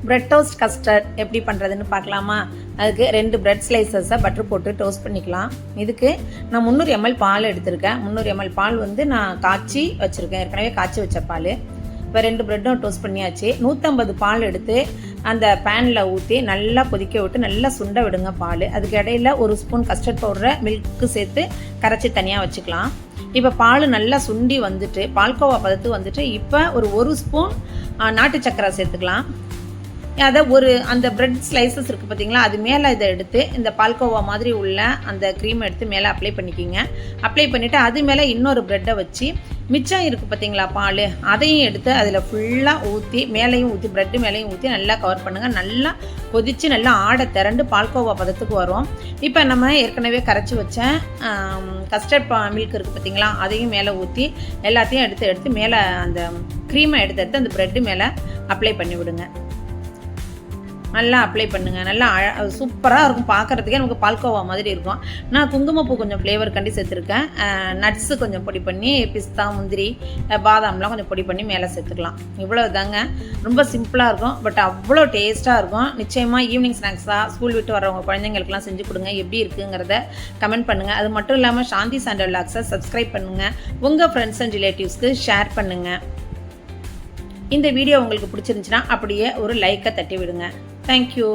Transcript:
Bread toast custard எப்படி பண்ணுறதுன்னு பார்க்கலாமா? அதுக்கு 2 பிரெட் ஸ்லைசஸை பட்டர் போட்டு டோஸ்ட் பண்ணிக்கலாம். இதுக்கு நான் 300 ml பால் எடுத்திருக்கேன். 300 ml பால் வந்து நான் காய்ச்சி வச்சுருக்கேன், ஏற்கனவே காய்ச்சி வச்ச பால். இப்போ 2 பிரெட்டும் டோஸ்ட் பண்ணியாச்சு. 150 பால் எடுத்து அந்த பேனில் ஊற்றி நல்லா கொதிக்க விட்டு நல்லா சுண்ட விடுங்க பால். அதுக்கு இடையில 1 ஸ்பூன் கஸ்டர்ட் பவுடரை மில்க்கு சேர்த்து கரைச்சி தனியாக வச்சுக்கலாம். இப்போ பால் நல்லா சுண்டி வந்துட்டு பால்கோவா பதத்து வந்துட்டு இப்போ ஒரு ஸ்பூன் நாட்டு சக்கரை சேர்த்துக்கலாம். அதை அந்த பிரெட் ஸ்லைசஸ் இருக்குது பார்த்தீங்களா, அது மேலே இதை எடுத்து இந்த பால்கோவா மாதிரி உள்ள அந்த க்ரீமை எடுத்து மேலே அப்ளை பண்ணிக்கிங்க. அப்ளை பண்ணிவிட்டு அது மேலே இன்னொரு ப்ரெட்டை வச்சு மிச்சம் இருக்குது பார்த்தீங்களா பால், அதையும் எடுத்து அதில் ஃபுல்லாக ஊற்றி மேலேயும் ஊற்றி ப்ரெட்டு மேலேயும் ஊற்றி நல்லா கவர் பண்ணுங்கள். நல்லா கொதித்து நல்லா ஆடை திரண்டு பால்கோவா பதத்துக்கு வரும். இப்போ நம்ம ஏற்கனவே கரைச்சி வச்ச கஸ்டர்ட் மில்க் இருக்குது பார்த்தீங்களா, அதையும் மேலே ஊற்றி எல்லாத்தையும் எடுத்து மேலே அந்த க்ரீமை எடுத்து அந்த ப்ரெட்டு மேலே அப்ளை பண்ணி விடுங்க. நல்லா அப்ளை பண்ணுங்கள். நல்லா சூப்பராக இருக்கும், பார்க்குறதுக்கே நமக்கு பால்கோவா மாதிரி இருக்கும். நான் குங்குமப்பூ கொஞ்சம் ஃப்ளேவர் கண்டி சேர்த்துருக்கேன். நட்ஸு கொஞ்சம் பொடி பண்ணி, பிஸ்தா முந்திரி பாதாம்லாம் கொஞ்சம் பொடி பண்ணி மேலே சேர்த்துக்கலாம். இவ்வளோ தாங்க, ரொம்ப சிம்பிளாக இருக்கும், பட் அவ்வளோ டேஸ்ட்டாக இருக்கும். நிச்சயமாக ஈவினிங் ஸ்நாக்ஸாக ஸ்கூல் விட்டு வரவங்க குழந்தைங்களுக்குலாம் செஞ்சு கொடுங்க. எப்படி இருக்குங்கிறத கமெண்ட் பண்ணுங்கள். அது மட்டும் இல்லாமல் சாந்தி சாண்டல் விலாக்ஸை சப்ஸ்கிரைப் பண்ணுங்கள். உங்கள் ஃப்ரெண்ட்ஸ் அண்ட் ரிலேட்டிவ்ஸ்க்கு ஷேர் பண்ணுங்கள். இந்த வீடியோ உங்களுக்கு பிடிச்சிருந்துச்சுன்னா அப்படியே ஒரு லைக்கை தட்டி விடுங்க. Thank you.